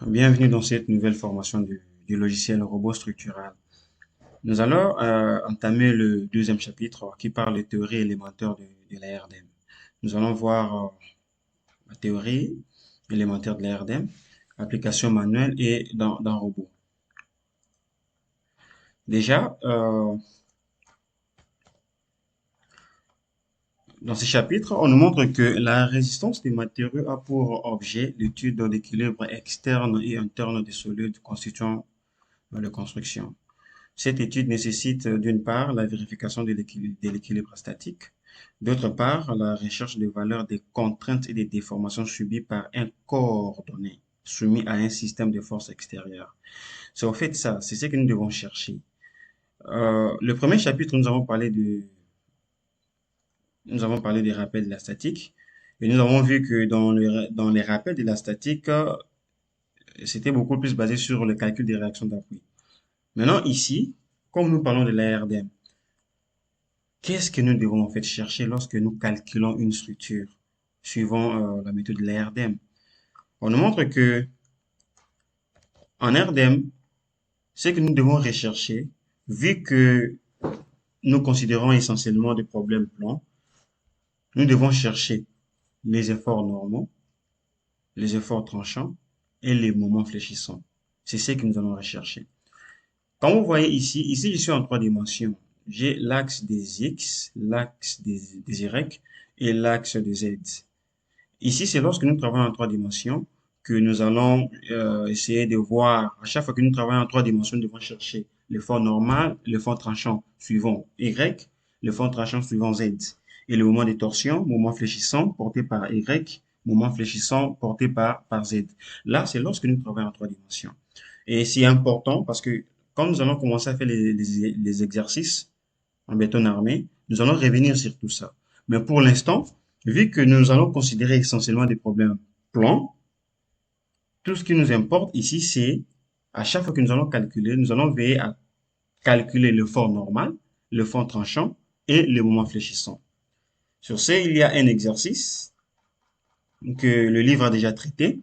Bienvenue dans cette nouvelle formation du logiciel robot structural. Nous allons entamer le deuxième chapitre qui parle des théories élémentaires de la RDM. Nous allons voir la théorie élémentaire de la RDM, application manuelle et dans robot. Déjà, dans ce chapitre, on nous montre que la résistance des matériaux a pour objet l'étude de l'équilibre externe et interne des solides constituant la construction. Cette étude nécessite d'une part la vérification de l'équilibre statique, d'autre part la recherche des valeurs des contraintes et des déformations subies par un corps donné, soumis à un système de force extérieure. C'est au fait ça, c'est ce que nous devons chercher. Le premier chapitre, nous avons parlé des rappels de la statique, et nous avons vu que dans les rappels de la statique, c'était beaucoup plus basé sur le calcul des réactions d'appui. Maintenant, ici, comme nous parlons de la RDM, qu'est-ce que nous devons en fait chercher lorsque nous calculons une structure suivant la méthode de la RDM? On nous montre que en RDM, ce que nous devons rechercher, vu que nous considérons essentiellement des problèmes plans, nous devons chercher les efforts normaux, les efforts tranchants et les moments fléchissants. C'est ce que nous allons rechercher. Comme vous voyez ici je suis en trois dimensions. J'ai l'axe des X, l'axe des Y et l'axe des Z. Ici, c'est lorsque nous travaillons en trois dimensions que nous allons essayer de voir, à chaque fois que nous travaillons en trois dimensions, nous devons chercher l'effort normal, l'effort tranchant suivant Y, l'effort tranchant suivant Z. Et le moment de torsion, moment fléchissant porté par Y, moment fléchissant porté par Z. Là, c'est lorsque nous travaillons en trois dimensions. Et c'est important parce que quand nous allons commencer à faire les exercices en béton armé, nous allons revenir sur tout ça. Mais pour l'instant, vu que nous allons considérer essentiellement des problèmes plans, tout ce qui nous importe ici, c'est à chaque fois que nous allons calculer, nous allons veiller à calculer le fort normal, le fort tranchant et le moment fléchissant. Sur ce, il y a un exercice que le livre a déjà traité.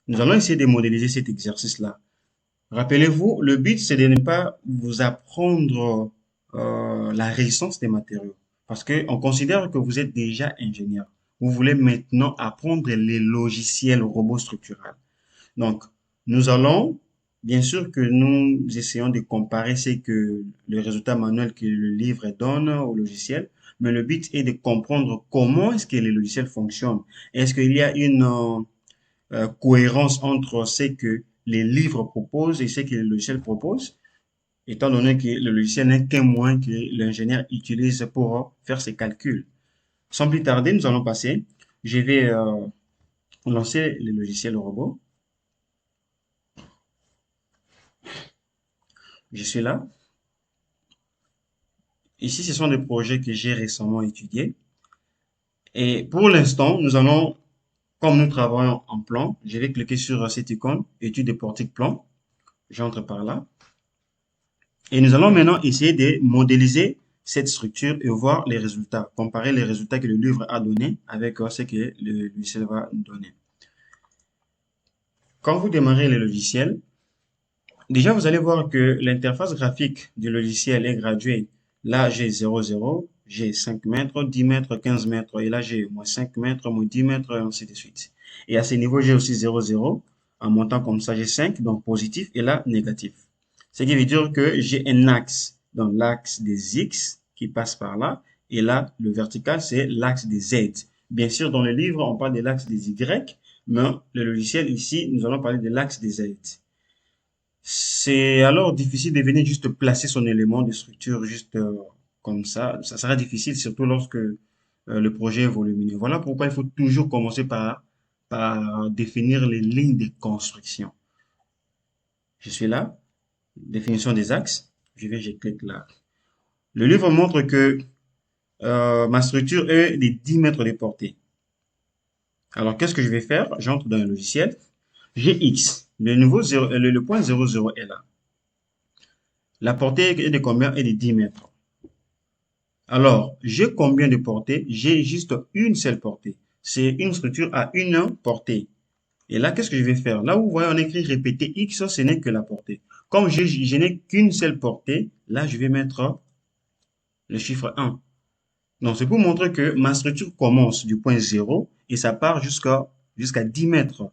Nous allons essayer de modéliser cet exercice-là. Rappelez-vous, le but, c'est de ne pas vous apprendre la résistance des matériaux. Parce que on considère que vous êtes déjà ingénieur. Vous voulez maintenant apprendre les logiciels robots structurels. Donc, nous allons, bien sûr que nous essayons de comparer ce que le résultat manuel que le livre donne au logiciel, mais le but est de comprendre comment est-ce que les logiciels fonctionnent. Est-ce qu'il y a une cohérence entre ce que les livres proposent et ce que le logiciel propose, étant donné que le logiciel n'est qu'un moyen que l'ingénieur utilise pour faire ses calculs. Sans plus tarder, nous allons passer. Je vais lancer le logiciel robot. Je suis là. Ici, ce sont des projets que j'ai récemment étudiés. Et pour l'instant, nous allons, comme nous travaillons en plan, je vais cliquer sur cette icône, étude de portique plan. J'entre par là. Et nous allons maintenant essayer de modéliser cette structure et voir les résultats, comparer les résultats que le livre a donné avec ce que le logiciel va donner. Quand vous démarrez le logiciel, déjà vous allez voir que l'interface graphique du logiciel est graduée. Là, j'ai 0,0, j'ai 5 mètres, 10 mètres, 15 mètres, et là, j'ai moins 5 mètres, moins 10 mètres, et ainsi de suite. Et à ce niveau, j'ai aussi 0,0. En montant comme ça, j'ai 5, donc positif, et là, négatif. Ce qui veut dire que j'ai un axe, donc l'axe des X qui passe par là, et là, le vertical, c'est l'axe des Z. Bien sûr, dans le livre, on parle de l'axe des Y, mais le logiciel ici, nous allons parler de l'axe des Z. C'est alors difficile de venir juste placer son élément de structure juste comme ça. Ça sera difficile, surtout lorsque le projet est volumineux. Voilà pourquoi il faut toujours commencer par définir les lignes de construction. Je suis là, définition des axes. Je clique là. Le livre montre que ma structure est de 10 mètres de portée. Alors, qu'est-ce que je vais faire? J'entre dans le logiciel. J'ai X. Le point 00 est là. La portée est de combien? Est de 10 mètres. Alors, j'ai combien de portées? J'ai juste une seule portée. C'est une structure à une portée. Et là, qu'est-ce que je vais faire? Là où vous voyez, on écrit répéter X, ce n'est que la portée. Comme je n'ai qu'une seule portée, là, je vais mettre le chiffre 1. Donc, c'est pour montrer que ma structure commence du point 0 et ça part jusqu'à 10 mètres.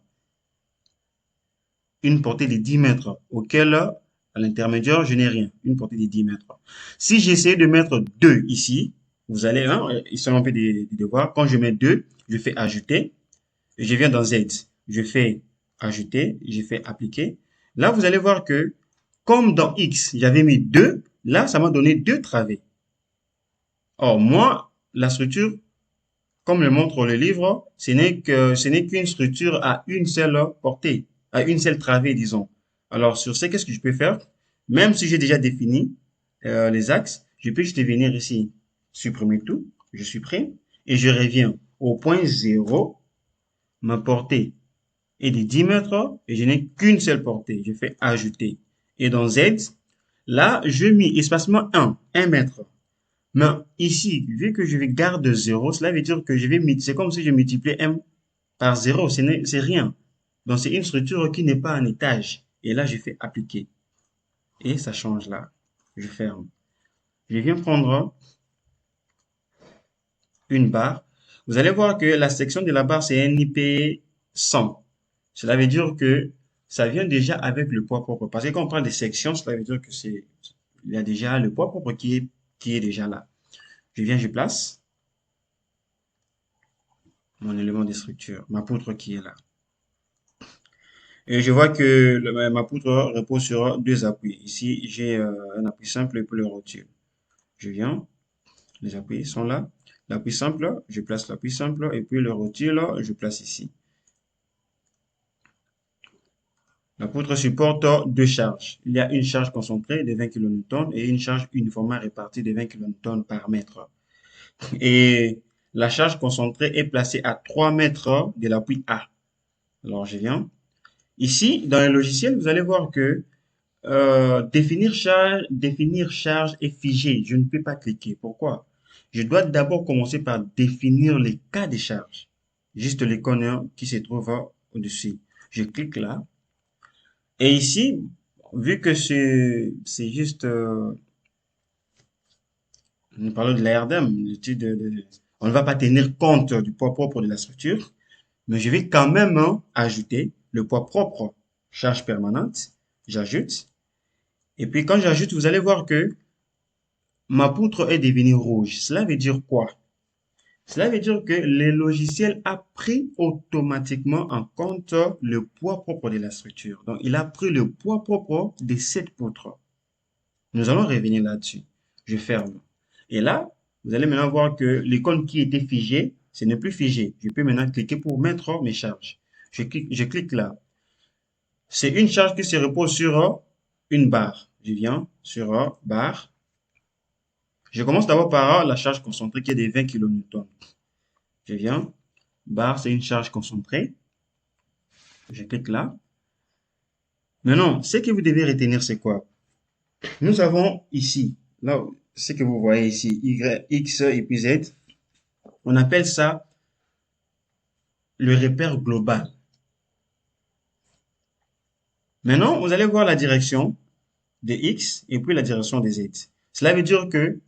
Une portée de 10 mètres, auquel, à l'intermédiaire, je n'ai rien. Une portée de 10 mètres. Si j'essaie de mettre 2 ici, vous allez, hein, ici on fait des devoirs. Quand je mets 2, je fais ajouter. Et je viens dans Z. Je fais ajouter, je fais appliquer. Là, vous allez voir que, comme dans X, j'avais mis 2, là, ça m'a donné 2 travées. Or, moi, la structure, comme le montre le livre, ce n'est qu'une structure à une seule portée, à une seule travée, disons. Alors, sur ce, qu'est-ce que je peux faire? Même si j'ai déjà défini les axes, je peux juste venir ici, supprimer tout, je supprime, et je reviens au point 0, ma portée est de 10 mètres, et je n'ai qu'une seule portée. Je fais ajouter. Et dans Z, là, je mets espacement 1 mètre. Mais ici, vu que je vais garder 0, cela veut dire que c'est comme si je multipliais m par 0, c'est rien. Donc c'est une structure qui n'est pas en étage. Et là, je fais appliquer. Et ça change là. Je ferme. Je viens prendre une barre. Vous allez voir que la section de la barre, c'est un IP 100. Cela veut dire que ça vient déjà avec le poids propre. Parce que quand on parle de section, cela veut dire que il y a déjà le poids propre qui est déjà là. Je viens, je place mon élément de structure, ma poutre qui est là. Et je vois que ma poutre repose sur deux appuis. Ici, j'ai un appui simple et puis le rotule. Je viens, les appuis sont là. L'appui simple, je place l'appui simple et puis le rotule, je place ici. La poutre supporte deux charges. Il y a une charge concentrée de 20 kN et une charge uniformément répartie de 20 kN par mètre. Et la charge concentrée est placée à 3 mètres de l'appui A. Alors, je viens. Ici, dans le logiciel, vous allez voir que définir charge est figé. Je ne peux pas cliquer. Pourquoi? Je dois d'abord commencer par définir les cas de charge. Juste l'icône qui se trouve au-dessus. Je clique là. Et ici, vu que c'est juste, nous parlons de l'ARDM, on ne va pas tenir compte du poids propre de la structure, mais je vais quand même ajouter le poids propre, charge permanente. J'ajoute. Et puis quand j'ajoute, vous allez voir que ma poutre est devenue rouge. Cela veut dire quoi? Cela veut dire que le logiciel a pris automatiquement en compte le poids propre de la structure. Donc, il a pris le poids propre de cette poutre. Nous allons revenir là-dessus. Je ferme. Et là, vous allez maintenant voir que l'icône qui était figée, ce n'est plus figé. Je peux maintenant cliquer pour mettre mes charges. Je clique là. C'est une charge qui se repose sur une barre. Je viens sur barre. Je commence d'abord par la charge concentrée qui est de 20 kN. Je viens. Barre, c'est une charge concentrée. Je clique là. Maintenant, ce que vous devez retenir, c'est quoi? Nous avons ici, là, ce que vous voyez ici, Y, X et puis Z. On appelle ça le repère global. Maintenant, vous allez voir la direction de X et puis la direction de Z. Cela veut dire que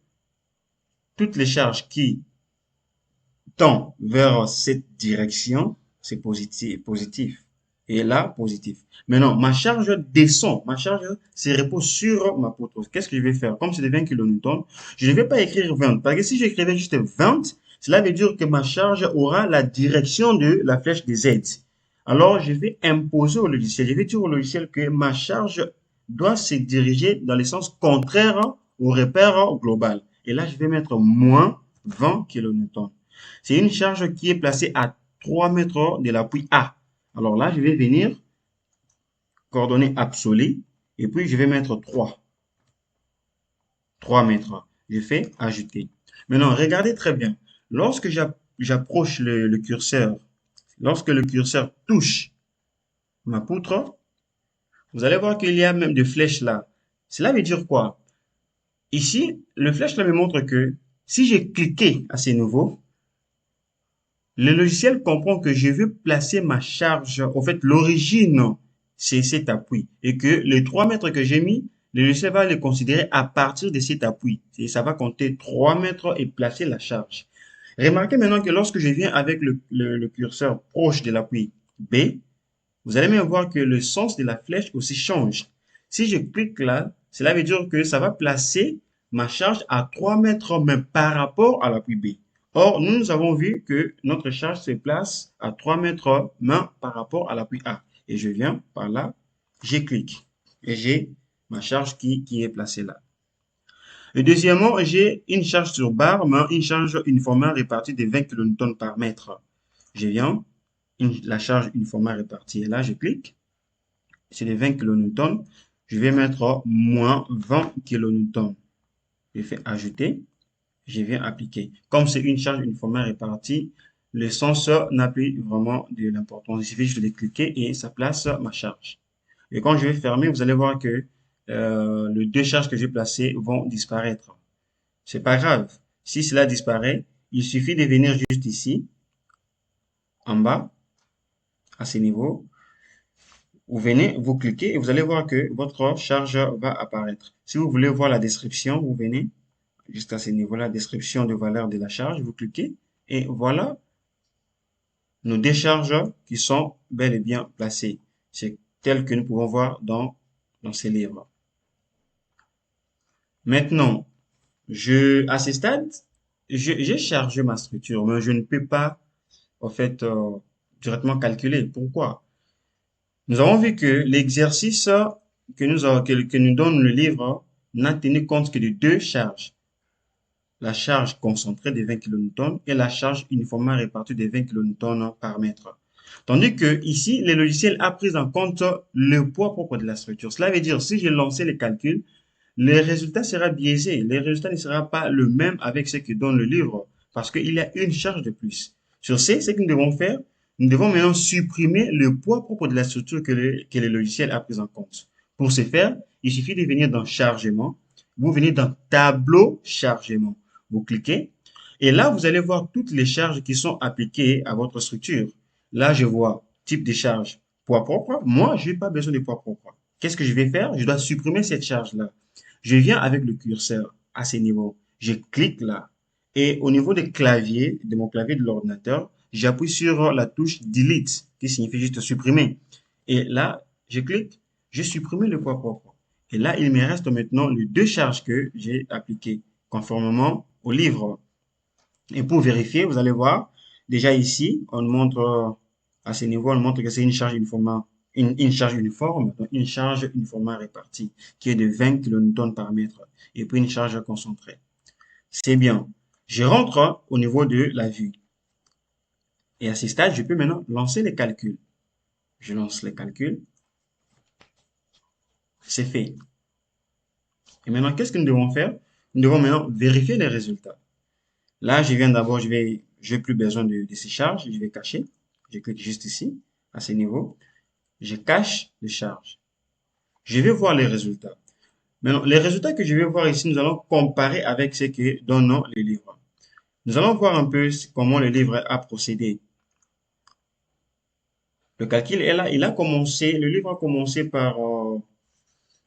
toutes les charges qui tendent vers cette direction, c'est positif. Et là, positif. Maintenant, ma charge descend. Ma charge se repose sur ma poutre. Qu'est-ce que je vais faire? Comme c'est de 20 kN, je ne vais pas écrire 20. Parce que si j'écrivais juste 20, cela veut dire que ma charge aura la direction de la flèche de Z. Alors, je vais imposer au logiciel. Je vais dire au logiciel que ma charge doit se diriger dans le sens contraire au repère global. Et là, je vais mettre moins 20 kN. C'est une charge qui est placée à 3 mètres de l'appui A. Alors là, je vais venir, coordonnée absolue, et puis je vais mettre 3. 3 mètres. Je fais ajouter. Maintenant, regardez très bien. Lorsque j'approche le curseur, lorsque le curseur touche ma poutre, vous allez voir qu'il y a même des flèches là. Cela veut dire quoi? Ici, le flèche là me montre que si j'ai cliqué à ce nouveau, Le logiciel comprend que je veux placer ma charge, en fait, l'origine, c'est cet appui. Et que les 3 mètres que j'ai mis, le logiciel va les considérer à partir de cet appui. Et ça va compter 3 mètres et placer la charge. Remarquez maintenant que lorsque je viens avec le curseur proche de l'appui B, vous allez même voir que le sens de la flèche aussi change. Si je clique là, cela veut dire que ça va placer ma charge à 3 mètres même par rapport à l'appui B. Or, nous avons vu que notre charge se place à 3 mètres main par rapport à l'appui A. Et je viens par là, je clique et j'ai ma charge qui est placée là. Et deuxièmement, j'ai une charge sur barre, mais une charge uniformément répartie de 20 kN par mètre. Je viens, la charge uniformément répartie est là, je clique, c'est les 20 kN. Je vais mettre moins 20 kN. Je fais ajouter, je viens appliquer. Comme c'est une charge uniformément répartie, le senseur n'a plus vraiment de l'importance. Il suffit juste de cliquer et ça place ma charge. Et quand je vais fermer, vous allez voir que les deux charges que j'ai placées vont disparaître. C'est pas grave. Si cela disparaît, il suffit de venir juste ici, en bas, à ce niveau. Vous venez, vous cliquez et vous allez voir que votre charge va apparaître. Si vous voulez voir la description, vous venez jusqu'à ce niveau-là, description de valeur de la charge, vous cliquez et voilà nos décharges qui sont bel et bien placées. C'est tel que nous pouvons voir dans ces livres. Maintenant, à ce stade, j'ai chargé ma structure, mais je ne peux pas, en fait, directement calculer. Pourquoi? Nous avons vu que l'exercice que nous donne le livre n'a tenu compte que de deux charges. La charge concentrée de 20 kN et la charge uniformément répartie de 20 kN par mètre. Tandis que ici, le logiciel a pris en compte le poids propre de la structure. Cela veut dire, si je lançais les calculs, le résultat sera biaisé. Le résultat ne sera pas le même avec ce que donne le livre, parce qu'il y a une charge de plus. Sur ce que nous devons faire, nous devons maintenant supprimer le poids propre de la structure que le logiciel a pris en compte. Pour ce faire, il suffit de venir dans Chargement. Vous venez dans Tableau Chargement. Vous cliquez et là, vous allez voir toutes les charges qui sont appliquées à votre structure. Là, je vois type de charge, poids propre. Moi, je n'ai pas besoin de poids propre. Qu'est-ce que je vais faire? Je dois supprimer cette charge-là. Je viens avec le curseur à ce niveau. Je clique là. Et au niveau des claviers, de mon clavier de l'ordinateur, j'appuie sur la touche Delete, qui signifie juste supprimer. Et là, je clique, j'ai supprimé le poids propre. Et là, il me reste maintenant les deux charges que j'ai appliquées, conformément au livre. Et pour vérifier, vous allez voir, déjà ici, on montre, à ce niveau, on montre que c'est une charge uniformément, une charge uniforme, donc une charge uniformément répartie, qui est de 20 kN par mètre, et puis une charge concentrée. C'est bien. Je rentre au niveau de la vue. Et à ce stade, je peux maintenant lancer les calculs. Je lance les calculs. C'est fait. Et maintenant, qu'est-ce que nous devons faire? Nous devons maintenant vérifier les résultats. Là, je viens d'abord, j'ai plus besoin de ces charges, je vais cacher. Je clique juste ici, à ce niveau. Je cache les charges. Je vais voir les résultats. Maintenant, les résultats que je vais voir ici, nous allons comparer avec ce que donnent les livres. Nous allons voir un peu comment le livre a procédé. Le calcul est là, le livre a commencé par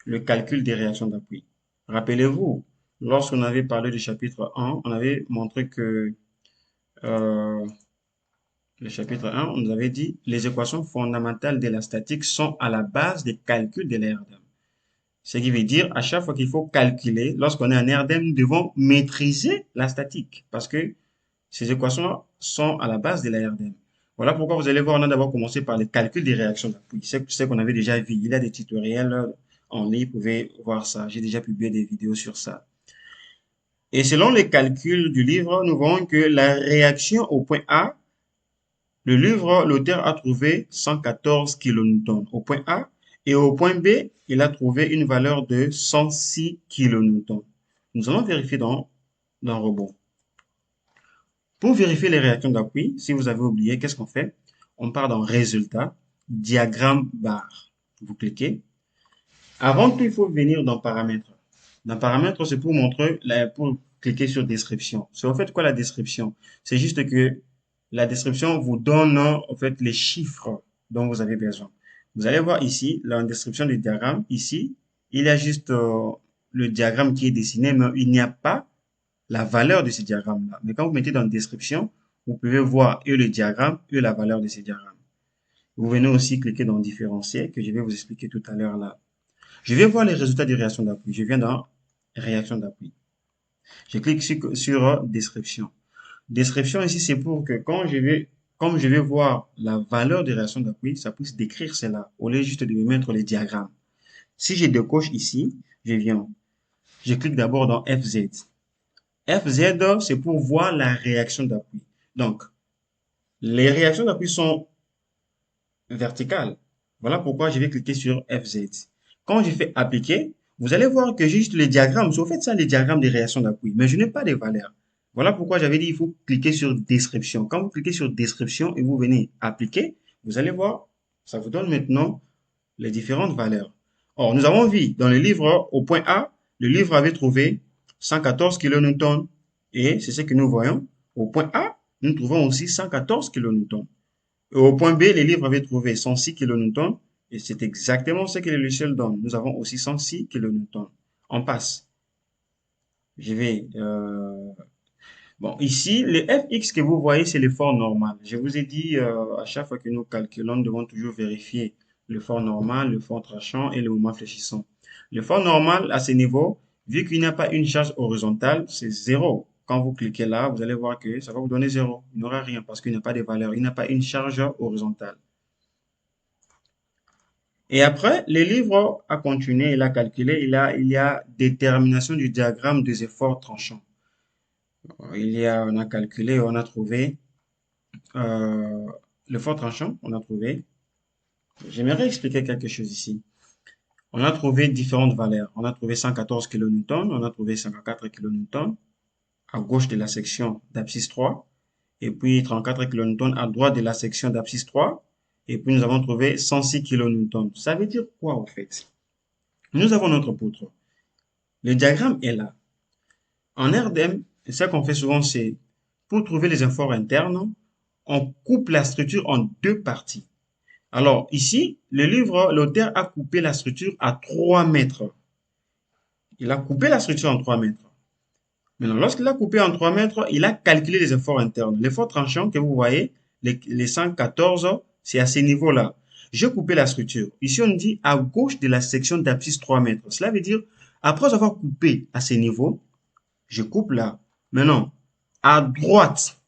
le calcul des réactions d'appui. Rappelez-vous, lorsqu'on avait parlé du chapitre 1, on avait montré que euh, le chapitre 1, on nous avait dit les équations fondamentales de la statique sont à la base des calculs de l'ERDM. Ce qui veut dire, à chaque fois qu'il faut calculer, lorsqu'on est en RDM, nous devons maîtriser la statique parce que ces équations sont à la base de la RDM. Voilà pourquoi vous allez voir, on a d'abord commencé par le calcul des réactions d'appui. C'est ce qu'on avait déjà vu. Il y a des tutoriels en ligne, vous pouvez voir ça. J'ai déjà publié des vidéos sur ça. Et selon les calculs du livre, nous voyons que la réaction au point A, le livre, l'auteur a trouvé 114 kN au point A et au point B, il a trouvé une valeur de 106 kN. Nous allons vérifier dans Robot. Pour vérifier les réactions d'appui, si vous avez oublié, qu'est-ce qu'on fait? On part dans Résultat, Diagramme barre. Vous cliquez. Avant tout, il faut venir dans Paramètres. Dans Paramètres, c'est pour montrer, pour cliquer sur Description. C'est en fait quoi la description? C'est juste que la description vous donne en fait les chiffres dont vous avez besoin. Vous allez voir ici, la description du diagramme, ici, il y a juste le diagramme qui est dessiné, mais il n'y a pas la valeur de ce diagramme-là. Mais quand vous mettez dans description, vous pouvez voir et le diagramme et la valeur de ce diagramme. Vous venez aussi cliquer dans différencier, que je vais vous expliquer tout à l'heure là. Je vais voir les résultats des réactions d'appui. Je viens dans réaction d'appui. Je clique sur description. Description ici, c'est pour que comme je vais voir la valeur des réactions d'appui, ça puisse décrire cela, au lieu juste de me mettre les diagrammes. Si je décoche ici, je clique d'abord dans FZ. FZ, c'est pour voir la réaction d'appui. Donc, les réactions d'appui sont verticales. Voilà pourquoi je vais cliquer sur FZ. Quand je fais appliquer, vous allez voir que j'ai juste les diagrammes. C'est au fait ça, les diagrammes des réactions d'appui, mais je n'ai pas de valeurs. Voilà pourquoi j'avais dit il faut cliquer sur description. Quand vous cliquez sur description et vous venez appliquer, vous allez voir, ça vous donne maintenant les différentes valeurs. Or, nous avons vu dans le livre, au point A, le livre avait trouvé 114 kN et c'est ce que nous voyons. Au point A, nous trouvons aussi 114 kN. Et au point B, le livre avait trouvé 106 kN et c'est exactement ce que le logiciel donne. Nous avons aussi 106 kN. On passe. Je vais Bon, ici, le fx que vous voyez, c'est l'effort normal. Je vous ai dit, à chaque fois que nous calculons, nous devons toujours vérifier l'effort normal, l'effort tranchant et le mouvement fléchissant. L'effort normal, à ce niveau, vu qu'il n'y a pas une charge horizontale, c'est zéro. Quand vous cliquez là, vous allez voir que ça va vous donner zéro. Il n'y aura rien parce qu'il n'y a pas de valeur. Il n'y a pas une charge horizontale. Et après, le livre a continué, il a calculé, il y a détermination du diagramme des efforts tranchants. On a calculé, on a trouvé euh, le fort tranchant, on a trouvé. J'aimerais expliquer quelque chose ici. On a trouvé différentes valeurs. On a trouvé 114 kN, on a trouvé 54 kN à gauche de la section d'abscisse 3, et puis 34 kN à droite de la section d'abscisse 3, et puis nous avons trouvé 106 kN. Ça veut dire quoi en fait? Nous avons notre poutre. Le diagramme est là. En RDM, ce qu'on fait souvent, c'est pour trouver les efforts internes, on coupe la structure en deux parties. Alors, ici, le livre, l'auteur a coupé la structure à 3 mètres. Il a coupé la structure en 3 mètres. Maintenant, lorsqu'il a coupé en 3 mètres, il a calculé les efforts internes. L'effort tranchant que vous voyez, les 114, c'est à ce niveau-là. J'ai coupé la structure. Ici, on dit à gauche de la section d'abscisse 3 mètres. Cela veut dire, après avoir coupé à ce niveau, je coupe là. Maintenant, à droite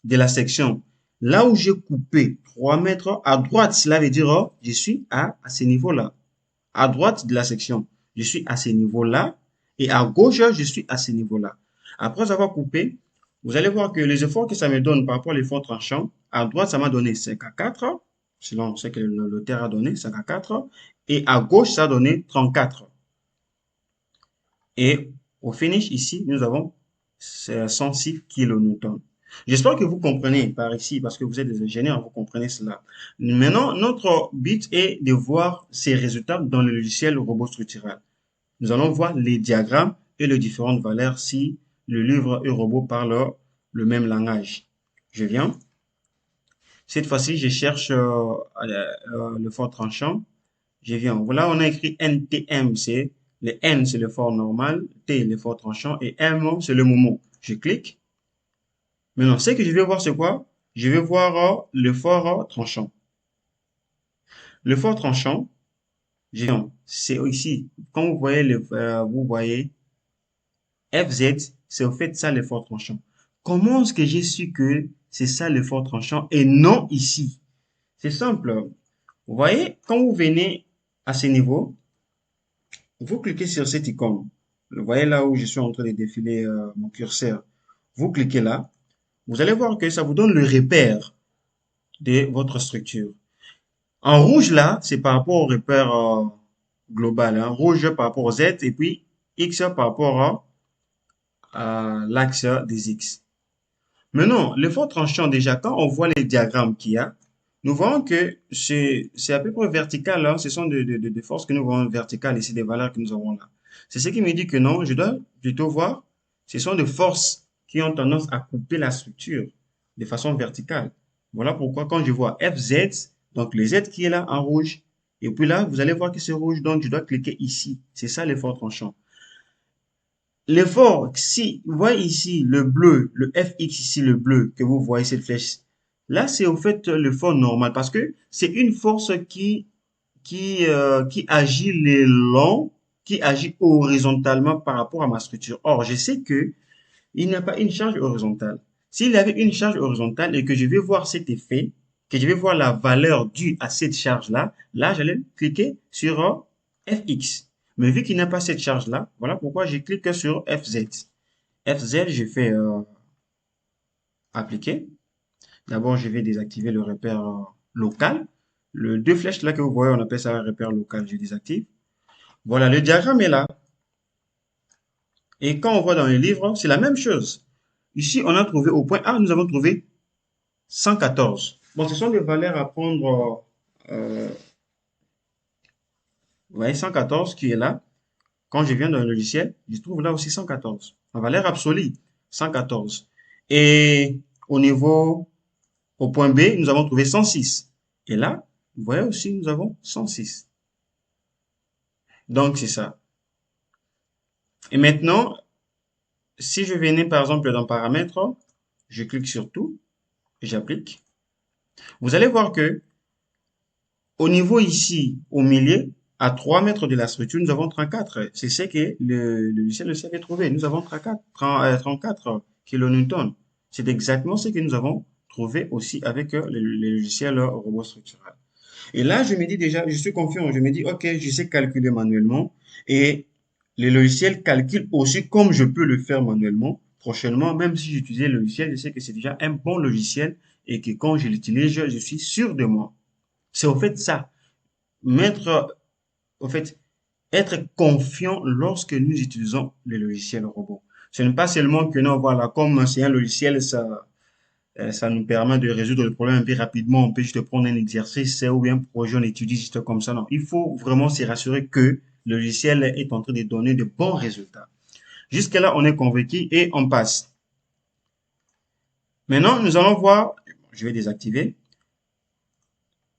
de la section, là où j'ai coupé 3 mètres, à droite, cela veut dire, oh, je suis à ce niveau-là. À droite de la section, je suis à ce niveau-là. Et à gauche, je suis à ce niveau-là. Après avoir coupé, vous allez voir que les efforts que ça me donne par rapport à l'effort tranchant, à droite, ça m'a donné 5 à 4, selon ce que l'auteur a donné, 5 à 4. Et à gauche, ça a donné 34. Et au finish, ici, nous avons 106 kN. J'espère que vous comprenez par ici, parce que vous êtes des ingénieurs, vous comprenez cela. Maintenant, notre but est de voir ces résultats dans le logiciel robot structural. Nous allons voir les diagrammes et les différentes valeurs si le livre et le robot parlent le même langage. Je viens. Cette fois-ci, je cherche le fort tranchant. Je viens. Voilà, on a écrit NTM, c'est le N, c'est le fort normal, T, le fort tranchant, et M, c'est le moment. Je clique. Maintenant, ce que je vais voir, c'est quoi? Je vais voir le fort tranchant. Le fort tranchant, je viens. C'est ici. Quand vous voyez vous voyez FZ, c'est au fait ça le fort tranchant. Comment est-ce que j'ai su que c'est ça le fort tranchant et non ici? C'est simple. Vous voyez, quand vous venez à ce niveau, vous cliquez sur cette icône. Vous voyez là où je suis en train de défiler mon curseur. Vous cliquez là. Vous allez voir que ça vous donne le repère de votre structure. En rouge là, c'est par rapport au repère global. Hein. Rouge par rapport au Z et puis X par rapport à l'axe des X. Maintenant, l'effort tranchant, déjà, quand on voit les diagrammes qu'il y a, nous voyons que c'est à peu près vertical. Hein. Ce sont des forces que nous voyons verticales ici, des valeurs que nous avons là. C'est ce qui me dit que non, je dois plutôt voir, ce sont des forces qui ont tendance à couper la structure. de façon verticale. Voilà pourquoi quand je vois FZ, donc le Z qui est là en rouge, et puis là, vous allez voir que c'est rouge, donc je dois cliquer ici. C'est ça l'effort tranchant. L'effort, si vous voyez ici le bleu, le FX ici, le bleu, que vous voyez cette flèche, là c'est au fait l'effort normal parce que c'est une force qui agit le long, qui agit horizontalement par rapport à ma structure. Or, je sais que il n'y a pas une charge horizontale. S'il y avait une charge horizontale et que je vais voir cet effet, que je vais voir la valeur due à cette charge-là, là, j'allais cliquer sur FX. Mais vu qu'il n'y a pas cette charge-là, voilà pourquoi je clique sur FZ. FZ, je fais appliquer. D'abord, je vais désactiver le repère local. Le deux flèches là que vous voyez, on appelle ça un repère local, je désactive. Voilà, le diagramme est là. Et quand on voit dans les livres, c'est la même chose. Ici, on a trouvé au point A, nous avons trouvé 114. Bon, ce sont des valeurs à prendre. Vous voyez, 114 qui est là. Quand je viens dans le logiciel, je trouve là aussi 114. En valeur absolue, 114. Et au niveau, au point B, nous avons trouvé 106. Et là, vous voyez aussi, nous avons 106. Donc, c'est ça. Et maintenant, si je venais par exemple dans paramètres, je clique sur tout et j'applique. Vous allez voir que au niveau ici, au milieu, à 3 mètres de la structure, nous avons 34. C'est ce que le logiciel le savait trouver. Nous avons 34 kilonewtons. C'est exactement ce que nous avons trouvé aussi avec le logiciel robot structural. Et là, je me dis déjà, je suis confiant. Je me dis, OK, je sais calculer manuellement. Et le logiciel calcule aussi comme je peux le faire manuellement. Prochainement, même si j'utilisais le logiciel, je sais que c'est déjà un bon logiciel et que quand je l'utilise, je suis sûr de moi. C'est au fait ça. Mettre, au fait, être confiant lorsque nous utilisons les logiciels robots. Ce n'est pas seulement que non, voilà, comme c'est un logiciel, ça nous permet de résoudre le problème un peu rapidement. On peut juste prendre un exercice ou bien un projet, on étudie juste comme ça. Non, il faut vraiment se rassurer que le logiciel est en train de donner de bons résultats. Jusque-là, on est convaincu et on passe. Maintenant, nous allons voir, je vais désactiver.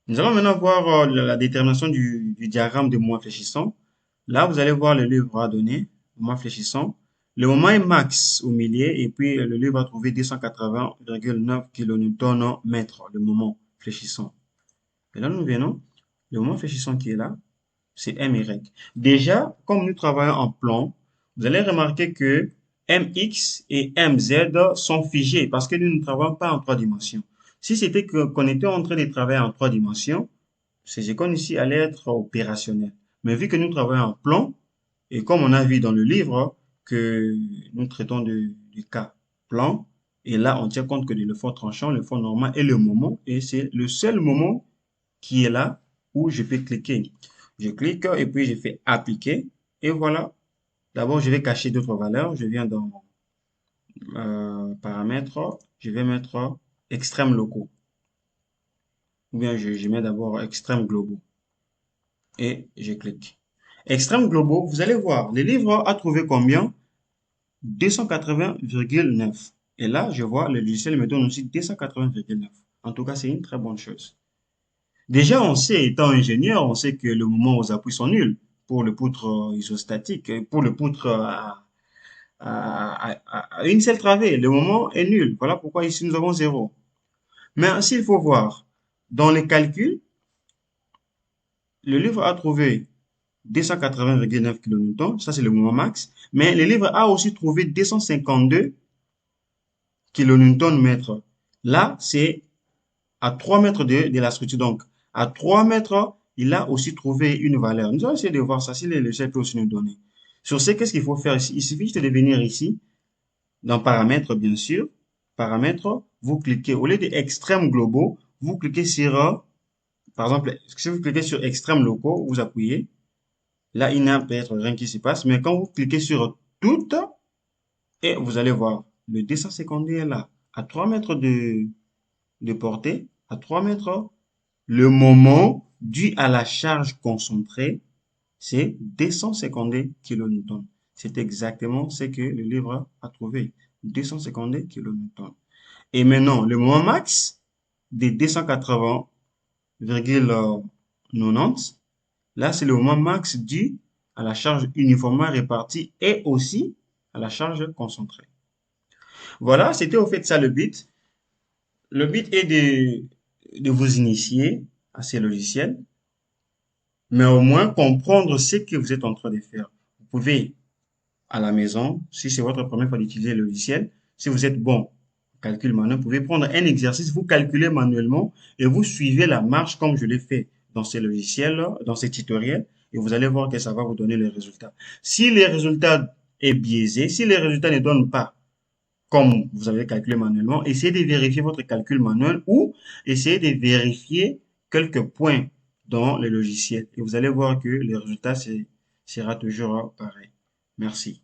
Nous allons maintenant voir la détermination du diagramme de moment fléchissant. Là, vous allez voir le livre à donner, moment fléchissant. Le moment est max au milieu et puis le livre va trouver 280,9 kN mètre, le moment fléchissant. Et là, nous venons, le moment fléchissant qui est là, c'est MY. Déjà, comme nous travaillons en plan, vous allez remarquer que MX et MZ sont figés parce que nous ne travaillons pas en trois dimensions. Si c'était qu'on était en train de travailler en trois dimensions, ces icônes ici allaient être opérationnelles. Mais vu que nous travaillons en plan, et comme on a vu dans le livre que nous traitons du cas plan, et là on tient compte que de l'effort tranchant, l'effort normal et le moment, et c'est le seul moment qui est là où je peux cliquer. Je clique et puis je fais appliquer, et voilà. D'abord, je vais cacher d'autres valeurs. Je viens dans paramètres, je vais mettre extrêmes locaux, ou bien je mets d'abord extrêmes globaux. Et je clique. Extrêmes globaux, vous allez voir, le livre a trouvé combien? 280,9. Et là, je vois, le logiciel me donne aussi 280,9. En tout cas, c'est une très bonne chose. Déjà, on sait, étant ingénieur, on sait que le moment aux appuis sont nuls pour le poutre isostatique, pour le poutre à une seule travée. Le moment est nul. Voilà pourquoi ici nous avons 0. Mais s'il faut voir, dans les calculs, le livre a trouvé 280,9 kN, ça c'est le moment max. Mais le livre a aussi trouvé 252 kN mètre. Là, c'est à 3 mètres de la structure. Donc, à 3 mètres, il a aussi trouvé une valeur. Nous allons essayer de voir ça, si le logiciel peut aussi nous donner. Sur ce, qu'est-ce qu'il faut faire ici? Il suffit juste de venir ici, dans paramètres, bien sûr. Paramètres, vous cliquez, au lieu de extrêmes globaux, vous cliquez sur, par exemple, si vous cliquez sur extrêmes locaux, vous appuyez. Là, il n'y a peut-être rien qui se passe, mais quand vous cliquez sur toutes, et vous allez voir, le dessin secondaire est là, à 3 mètres de portée, à 3 mètres, le moment dû à la charge concentrée, c'est 250 kilonewtons. C'est exactement ce que le livre a trouvé, 250 kilonewtons. Et maintenant, le moment max des 280,90, là, c'est le moment max dû à la charge uniformément répartie et aussi à la charge concentrée. Voilà, c'était au fait ça le but. Le but est de vous initier à ces logiciels, mais au moins comprendre ce que vous êtes en train de faire. Vous pouvez, à la maison, si c'est votre première fois d'utiliser le logiciel, si vous êtes bon en calcul manuel, vous pouvez prendre un exercice, vous calculez manuellement et vous suivez la marche comme je l'ai fait dans ces logiciels, dans ces tutoriels, et vous allez voir que ça va vous donner les résultats. Si les résultats est biaisé, si les résultats ne donnent pas comme vous avez calculé manuellement, essayez de vérifier votre calcul manuel ou essayez de vérifier quelques points dans le logiciel et vous allez voir que le résultat sera toujours pareil. Merci.